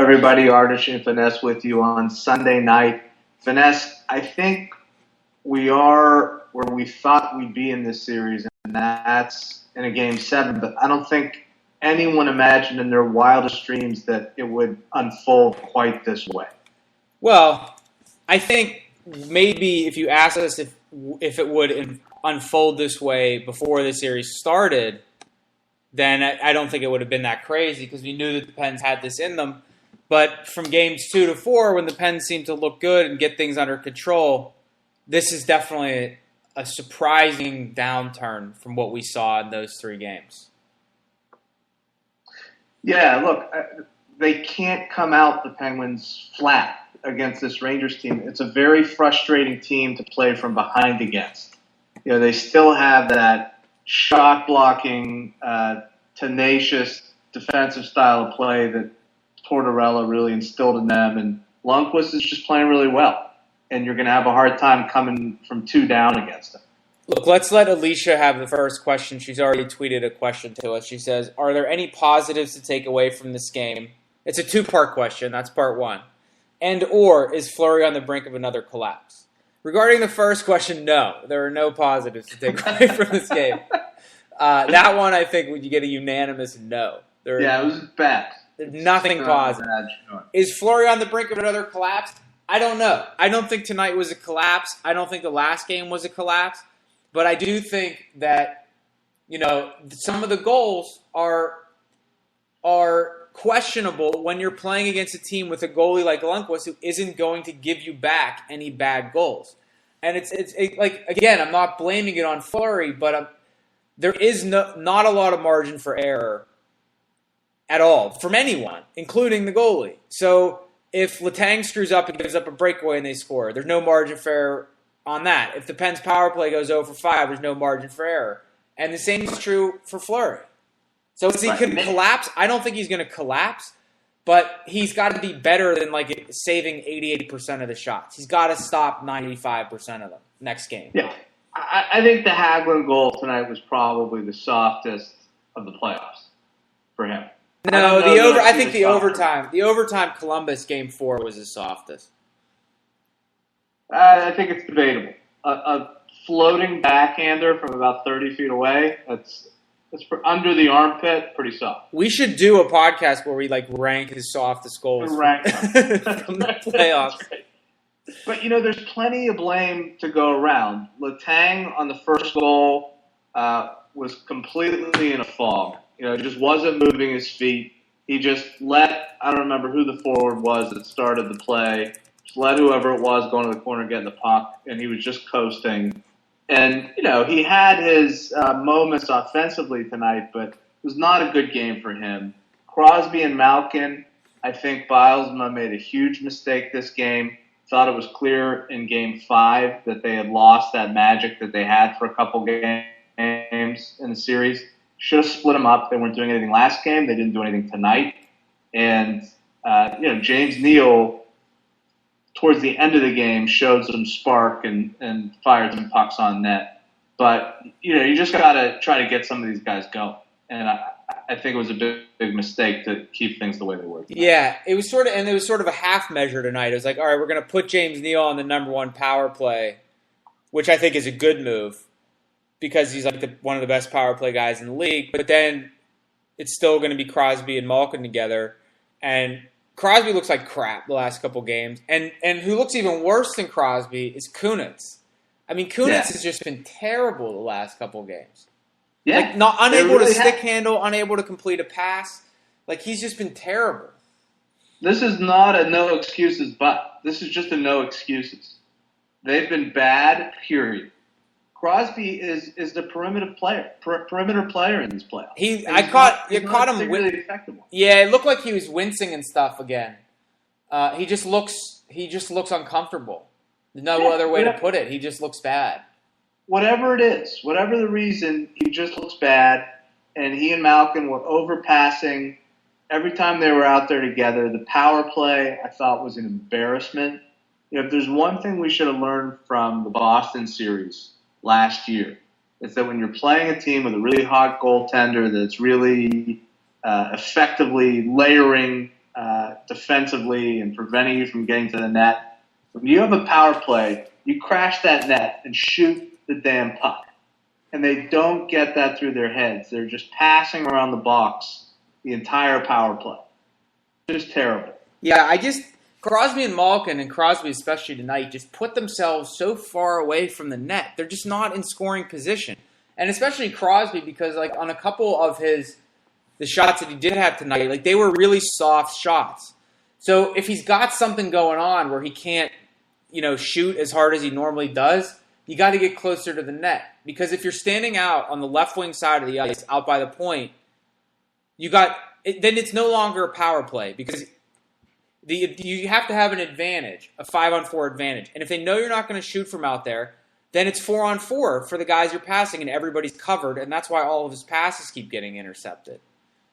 everybody? Ardish and Finesse with you on Sunday night. Finesse, I think we are where we thought we'd be in this series, and that's in a Game 7. But I don't think anyone imagined in their wildest dreams that it would unfold quite this way. Well, I think maybe if you asked us if it would unfold this way before the series started, then I don't think it would have been that crazy because we knew that the Pens had this in them. But from games 2 to 4, when the Pens seem to look good and get things under control, this is definitely a surprising downturn from what we saw in those 3 games. Yeah, look, they can't come out, the Penguins, flat against this Rangers team. It's a very frustrating team to play from behind against. You know, they still have that shot-blocking, tenacious defensive style of play that Tortorella really instilled in them, and Lundqvist is just playing really well, and you're going to have a hard time coming from 2 down against them. Look, let's let Alicia have the first question. She's already tweeted a question to us. She says, are there any positives to take away from this game? It's a 2-part question. That's part 1. And or is Fleury on the brink of another collapse? Regarding the first question, no. There are no positives to take away from this game. That one, I think, would you get a unanimous no. It was bad. Nothing positive. Is Fleury on the brink of another collapse? I don't know. I don't think tonight was a collapse. I don't think the last game was a collapse. But I do think that, some of the goals are questionable when you're playing against a team with a goalie like Lundqvist who isn't going to give you back any bad goals. And it's like, again, I'm not blaming it on Fleury, but there is not a lot of margin for error at all from anyone, including the goalie. So if Letang screws up and gives up a breakaway and they score, there's no margin for error on that. If the Pens power play goes 0 for 5, there's no margin for error. And the same is true for Fleury. So is he could collapse? I don't think he's going to collapse, but he's got to be better than saving 88% of the shots. He's got to stop 95% of them next game. Yeah, I think the Hagelin goal tonight was probably the softest of the playoffs for him. No, I think the overtime Columbus Game 4 was the softest. I think it's debatable. A floating backhander from about 30 feet away, that's under the armpit, pretty soft. We should do a podcast where we rank his softest goals from the playoffs. Right. But there's plenty of blame to go around. Letang on the first goal was completely in a fog. Just wasn't moving his feet. He just I don't remember who the forward was that started the play. Just let whoever it was go into the corner, get in the puck, and he was just coasting. And, he had his moments offensively tonight, but it was not a good game for him. Crosby and Malkin, I think Bilesma made a huge mistake this game. Thought it was clear in Game 5 that they had lost that magic that they had for a couple games in the series. Should have split them up. They weren't doing anything last game. They didn't do anything tonight. And, James Neal, towards the end of the game, showed some spark and fired some pucks on net. But, you just got to try to get some of these guys going. And I think it was a big mistake to keep things the way they were tonight. Yeah, it was sort of a half measure tonight. It was like, all right, we're going to put James Neal on the number 1 power play, which I think is a good move because he's one of the best power play guys in the league. But then it's still going to be Crosby and Malkin together. And Crosby looks like crap the last couple games. And who looks even worse than Crosby is Kunitz. I mean, Kunitz has just been terrible the last couple games. Yeah. Unable to stick handle, unable to complete a pass. He's just been terrible. This is not a no excuses but. This is just a no excuses. They've been bad, period. Crosby is the perimeter player in this playoff. I caught him really effective one. Yeah, it looked like he was wincing and stuff again. He just looks uncomfortable. There's no other way to put it. He just looks bad. Whatever it is, whatever the reason, he just looks bad. And he and Malkin were overpassing every time they were out there together. The power play, I thought, was an embarrassment. If there's one thing we should have learned from the Boston series last year, it's that when you're playing a team with a really hot goaltender that's really effectively layering defensively and preventing you from getting to the net. When you have a power play, you crash that net and shoot the damn puck. And they don't get that through their heads. They're just passing around the box the entire power play. Just terrible. Yeah, Crosby and Malkin, and Crosby especially tonight, just put themselves so far away from the net. They're just not in scoring position. And especially Crosby, because like on a couple of the shots that he did have tonight, like they were really soft shots. So if he's got something going on where he can't, shoot as hard as he normally does, you got to get closer to the net. Because if you're standing out on the left wing side of the ice, out by the point, then it's no longer a power play because you have to have an advantage, a 5-on-4 advantage. And if they know you're not going to shoot from out there, then it's 4-on-4 for the guys you're passing and everybody's covered, and that's why all of his passes keep getting intercepted.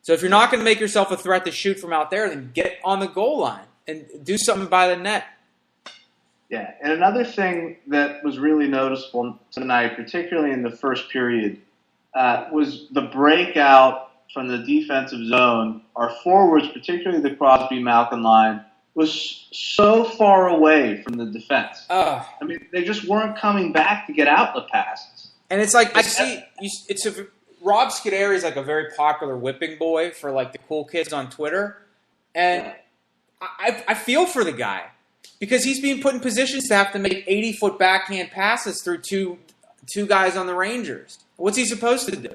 So if you're not going to make yourself a threat to shoot from out there, then get on the goal line and do something by the net. Yeah, and another thing that was really noticeable tonight, particularly in the first period, was the breakout from the defensive zone. Our forwards, particularly the Crosby-Malkin line, was so far away from the defense. I mean, they just weren't coming back to get outlet passes. And it's like, Rob Scuderi is like a very popular whipping boy for like the cool kids on Twitter. And I feel for the guy because he's being put in positions to have to make 80-foot backhand passes through two guys on the Rangers. What's he supposed to do?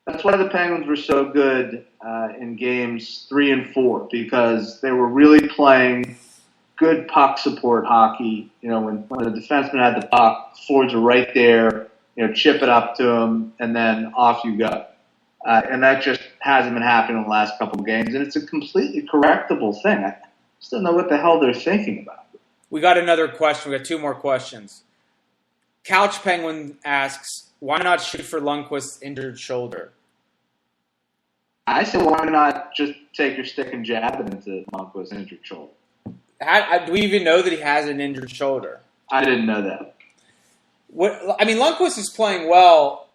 That's why the Penguins were so good in games 3 and 4 because they were really playing good puck support hockey. When the defenseman had the puck, forwards were right there, chip it up to them, and then off you go. And that just hasn't been happening in the last couple of games, and it's a completely correctable thing. I just don't know what the hell they're thinking about. We got another question. We got 2 more questions. Couch Penguin asks, why not shoot for Lundqvist's injured shoulder? I said, why not just take your stick and jab it into Lundqvist's injured shoulder? Do we even know that he has an injured shoulder? I didn't know that. Lundqvist is playing well.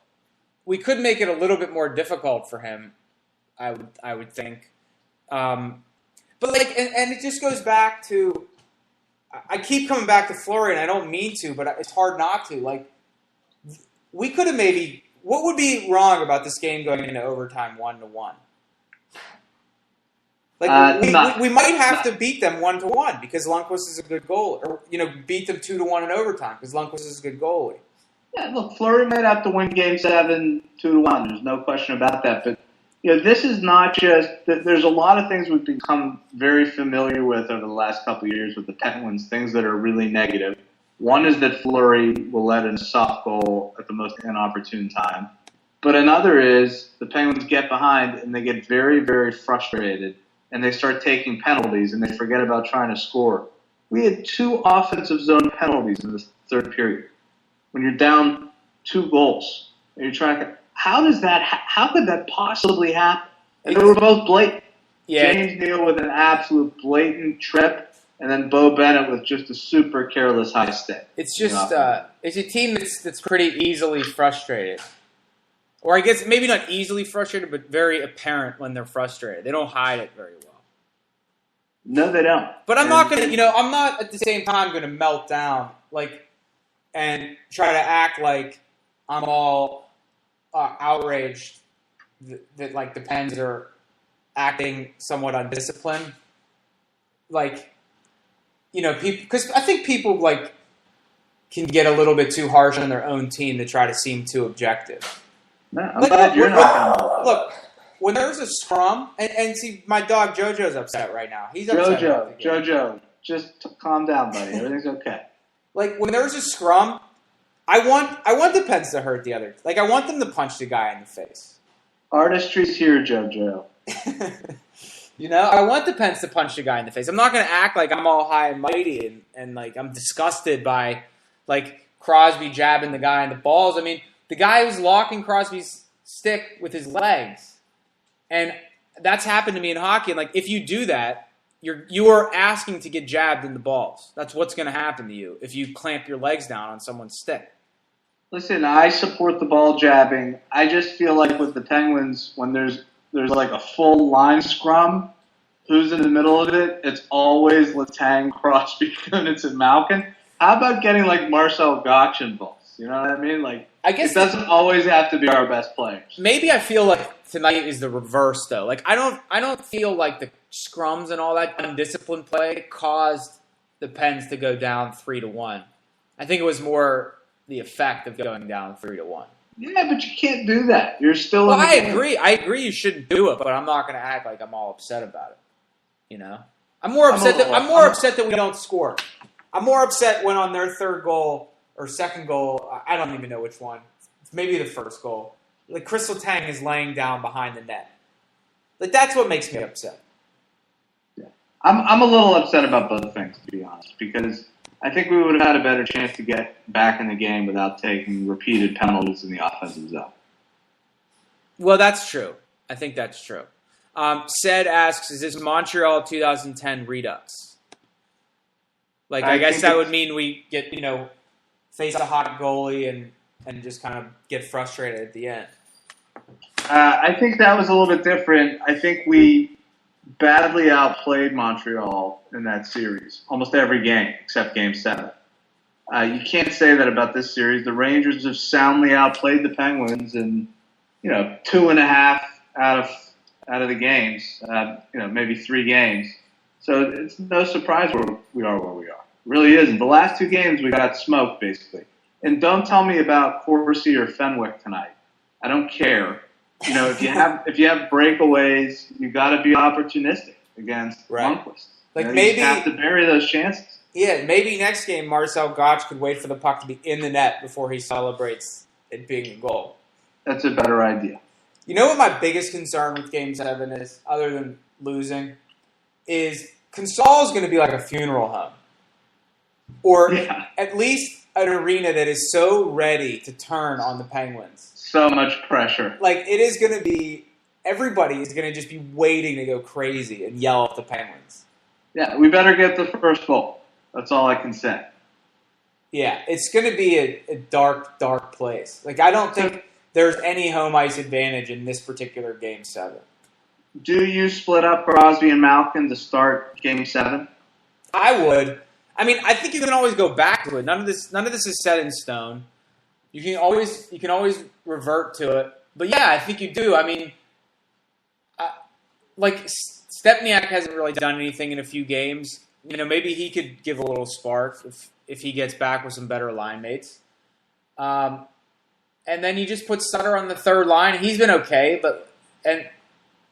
We could make it a little bit more difficult for him, I would think. But and it just goes back to, I keep coming back to Fleury, and I don't mean to, but it's hard not to. We could have maybe, what would be wrong about this game going into overtime 1-1? We might have to beat them 1-1 because Lundqvist is a good goalie, or beat them 2-1 in overtime because Lundqvist is a good goalie. Yeah, look, Fleury might have to win Game 7 2-1. There's no question about that. But this is not just. There's a lot of things we've become very familiar with over the last couple of years with the Penguins. Things that are really negative. One is that Fleury will let in a soft goal at the most inopportune time. But another is the Penguins get behind and they get very, very frustrated. And they start taking penalties, and they forget about trying to score. We had 2 offensive zone penalties in the third period. When you're down 2 goals, and you're trying to, how could that possibly happen? And they were both blatant. Yeah. James Neal with an absolute blatant trip, and then Bo Bennett with just a super careless high stick. It's just it's a team that's pretty easily frustrated. Or I guess maybe not easily frustrated, but very apparent when they're frustrated. They don't hide it very well. No, they don't. But I'm not going to, I'm not at the same time going to melt down and try to act like I'm all outraged that the Pens are acting somewhat undisciplined. Because I think people can get a little bit too harsh on their own team to try to seem too objective. No, I'm glad you're not. Look, when there's a scrum, and see, my dog JoJo's upset right now. He's upset. JoJo, just calm down, buddy. Everything's okay. When there's a scrum, I want the Pens to hurt the other. I want them to punch the guy in the face. Artistry's here, JoJo. I want the Pens to punch the guy in the face. I'm not going to act like I'm all high and mighty and I'm disgusted by Crosby jabbing the guy in the balls. I mean, the guy was locking Crosby's stick with his legs. And that's happened to me in hockey. And if you do that, you are asking to get jabbed in the balls. That's what's going to happen to you if you clamp your legs down on someone's stick. Listen, I support the ball jabbing. I just feel like with the Penguins, when there's a full line scrum, who's in the middle of it, it's always Letang, Crosby, Kunitz, and Malkin. How about getting like Marcel Gotch involved? You know what I mean? Like, I guess it doesn't always have to be our best players. maybe I feel like tonight is the reverse though. Like I don't feel like the scrums and all that undisciplined play caused the Pens to go down 3-1. I think it was more the effect of going down 3-1. Yeah, but you can't do that. You're still. Well, in the I game. agree. I agree you shouldn't do it, but I'm not going to act like I'm all upset about it. You know, I'm more upset that we don't score. I'm more upset when on their third goal or second goal, I don't even know which one. It's maybe the first goal. Like Crystal Tang is laying down behind the net. Like that's what makes me upset. Yeah. I'm a little upset about both things, to be honest, because I think we would have had a better chance to get back in the game without taking repeated penalties in the offensive zone. Well, that's true. I think that's true. Said asks, is this Montreal 2010 redux? Like, I guess that would mean we get, face a hot goalie and just kind of get frustrated at the end. I think that was a little bit different. I think we badly outplayed Montreal in that series, almost every game except Game 7. You can't say that about this series. The Rangers have soundly outplayed the Penguins in, 2.5 out of the games, maybe 3 games. So it's no surprise where we are. It really isn't. The last 2 games we got smoked, basically. And don't tell me about Corsi or Fenwick tonight. I don't care. If you have breakaways, you got to be opportunistic against Lundqvist. Like maybe you have to bury those chances. Yeah, maybe next game Marcel Gotch could wait for the puck to be in the net before he celebrates it being a goal. That's a better idea. You know what my biggest concern with Game 7 is, other than losing, is Consol is going to be like a funeral home. Or at least an arena that is so ready to turn on the Penguins. So much pressure. Like, it is going to be, everybody is going to just be waiting to go crazy and yell at the Penguins. Yeah, we better get the first goal. That's all I can say. Yeah, it's going to be a dark, dark place. Like, I don't think there's any home ice advantage in this particular Game 7. Do you split up Crosby and Malkin to start Game 7? I would. I mean, I think you can always go back to it. None of this is set in stone. You can always revert to it. But yeah, I think you do. I mean, Stepniak hasn't really done anything in a few games. Maybe he could give a little spark if he gets back with some better line mates. And then you just put Sutter on the third line. He's been okay,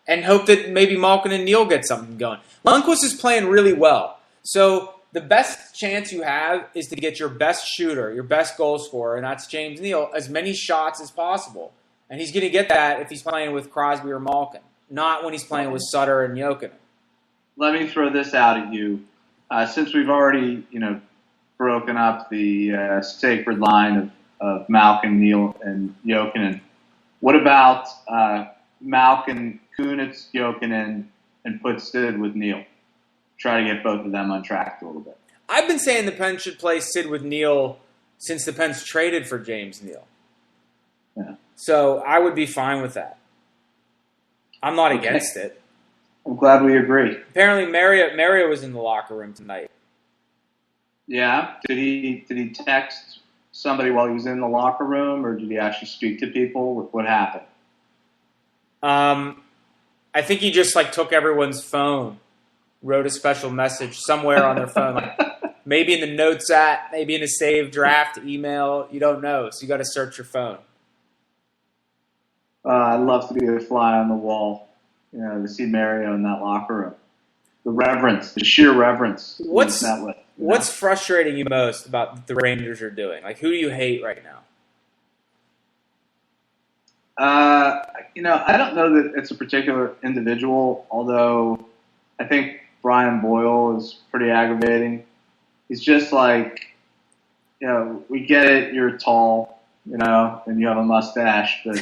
and hope that maybe Malkin and Neal get something going. Lundqvist is playing really well. So the best chance you have is to get your best shooter, your best goal scorer, and that's James Neal, as many shots as possible. And he's going to get that if he's playing with Crosby or Malkin, not when he's playing with Sutter and Jokinen. Let me throw this out at you. Since we've already, broken up the sacred line of Malkin, Neal, and Jokinen, what about Malkin, Kunitz, Jokinen, and put Sid with Neal? Try to get both of them on track a little bit. I've been saying the Pens should play Sid with Neal since the Pens traded for James Neal. Yeah. So I would be fine with that. I'm not against it. I'm glad we agree. Apparently, Mario was in the locker room tonight. Yeah. Did he text somebody while he was in the locker room, or did he actually speak to people? What happened? I think he just took everyone's phone, wrote a special message somewhere on their phone, maybe in the notes app, maybe in a saved draft email. You don't know, so you got to search your phone. I'd love to be a fly on the wall, to see Mario in that locker room. The reverence, the sheer reverence. What's frustrating you most about what the Rangers are doing? Like, who do you hate right now? I don't know that it's a particular individual, although I think Brian Boyle is pretty aggravating. He's just like, we get it, you're tall, and you have a mustache, but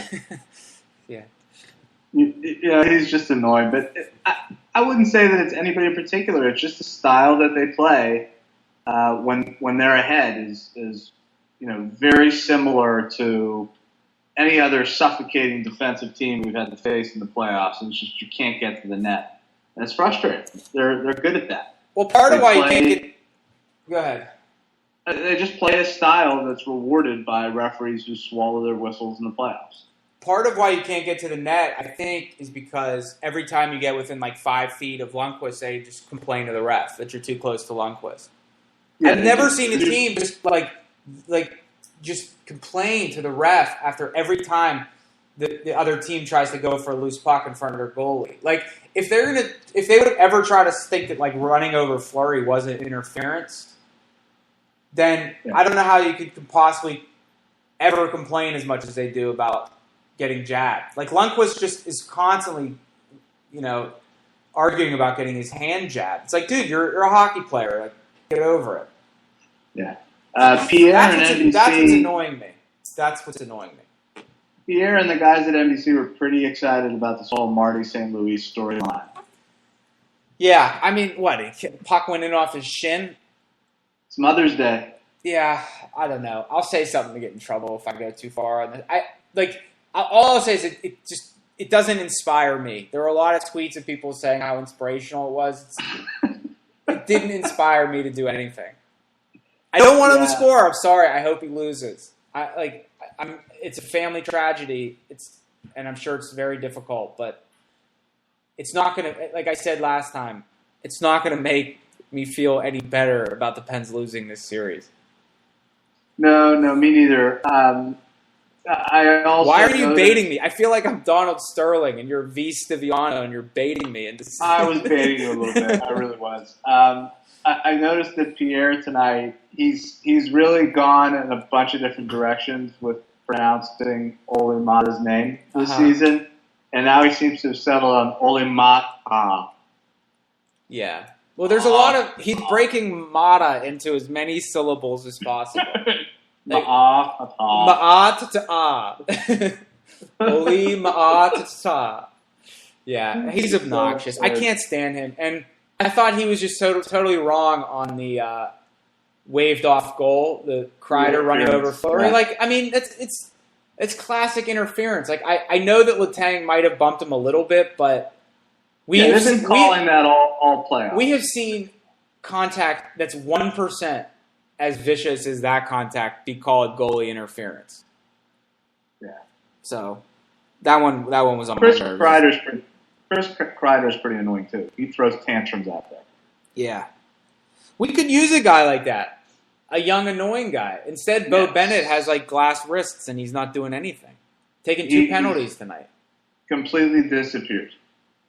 yeah. He's just annoying. But I wouldn't say that it's anybody in particular. It's just the style that they play when they're ahead is very similar to any other suffocating defensive team we've had to face in the playoffs. And it's just you can't get to the net. And it's frustrating. They're good at that. Well, part of They why you play- can't get. Go ahead. They just play a style that's rewarded by referees who swallow their whistles in the playoffs. Part of why you can't get to the net, I think, is because every time you get within like 5 feet of Lundqvist, they just complain to the ref that you're too close to Lundqvist. Yeah, I've never seen a team just just complain to the ref after every time the other team tries to go for a loose puck in front of their goalie. Like if they would ever try to think that like running over Fleury wasn't interference, then I don't know how you could possibly ever complain as much as they do about getting jabbed. Like Lundqvist just is constantly, arguing about getting his hand jabbed. It's like, dude, you're a hockey player. Like, get over it. Yeah. Pierre and NBC. That's what's annoying me. That's what's annoying me. Pierre and the guys at NBC were pretty excited about this whole Marty St. Louis storyline. Yeah, I mean, what? Puck went in off his shin? It's Mother's Day. Yeah, I don't know. I'll say something to get in trouble if I go too far on this. All I'll say is it doesn't inspire me. There were a lot of tweets of people saying how inspirational it was. It didn't inspire me to do anything. I don't want him to score. I'm sorry. I hope he loses. It's a family tragedy. And I'm sure it's very difficult, but it's not going to, like I said last time, it's not going to make me feel any better about the Pens losing this series. No, me neither. I also Why are you baiting me? I feel like I'm Donald Sterling and you're V. Stiviano and you're baiting me. I was baiting you a little bit. I really was. I noticed that Pierre tonight, he's really gone in a bunch of different directions with pronouncing Ole Mata's name this season, and now he seems to have settled on Ole Mata. Yeah. Well, there's a lot of... He's breaking Mata into as many syllables as possible. Ma'at-ta. Oli ma'at-ta. Yeah, he's obnoxious. I can't stand him. And I thought he was just totally wrong on the waved off goal, the Kreider running over Fleury. Yeah. Like, I mean, it's classic interference. Like, I know that Letang might have bumped him a little bit, but they've been calling that all playoffs. We have seen contact that's 1% as vicious as that contact be called goalie interference. Yeah. So that one was on Chris my nerves. Kreider's pretty annoying too. He throws tantrums out there. Yeah. We could use a guy like that. A young, annoying guy. Instead, Bo Bennett has like glass wrists and he's not doing anything. Taking 2 penalties tonight. Completely disappeared.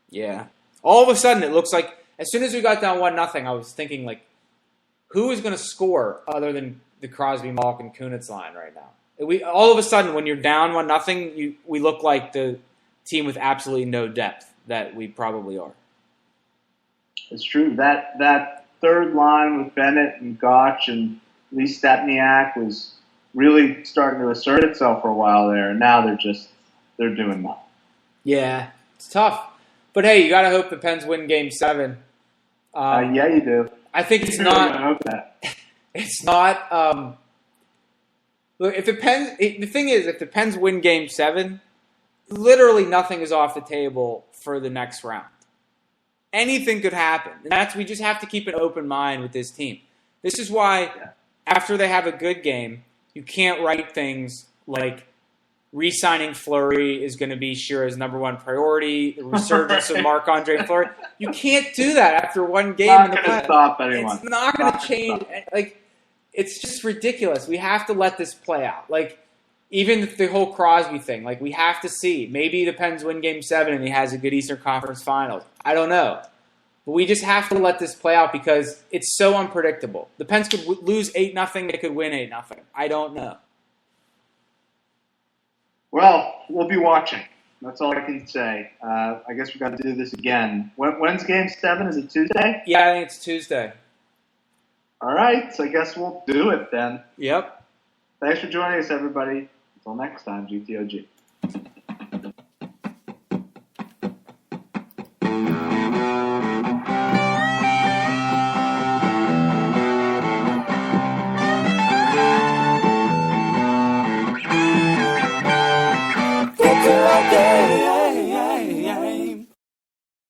Yeah. All of a sudden, it looks like as soon as we got down 1-0, I was thinking like, who is going to score other than the Crosby, Malkin, Kunitz line right now? All of a sudden, when you're down 1-0, we look like the team with absolutely no depth that we probably are. It's true. That third line with Bennett and Gotch and Lee Stepniak was really starting to assert itself for a while there, and now they're doing nothing. Yeah, it's tough. But hey, you got to hope the Pens win Game 7. Yeah, you do. I think it's I not. hope that. It's not. Look, the thing is, if the Pens win Game 7, literally nothing is off the table for the next round. Anything could happen. And we just have to keep an open mind with this team. This is why, after they have a good game, you can't write things like re-signing Fleury is going to be Shira's number one priority, the resurgence of Marc-Andre Fleury. You can't do that after one game in the playoffs. It's not going to stop anyone. It's not going to change. Like, it's just ridiculous. We have to let this play out. Like, even the whole Crosby thing, like, we have to see. Maybe the Pens win Game 7 and he has a good Eastern Conference Finals. I don't know. But we just have to let this play out because it's so unpredictable. The Pens could lose 8-0. They could win 8-0. I don't know. Well, we'll be watching. That's all I can say. I guess we've got to do this again. When's Game 7? Is it Tuesday? Yeah, I think it's Tuesday. All right, so I guess we'll do it then. Yep. Thanks for joining us, everybody. Until next time, GTOG.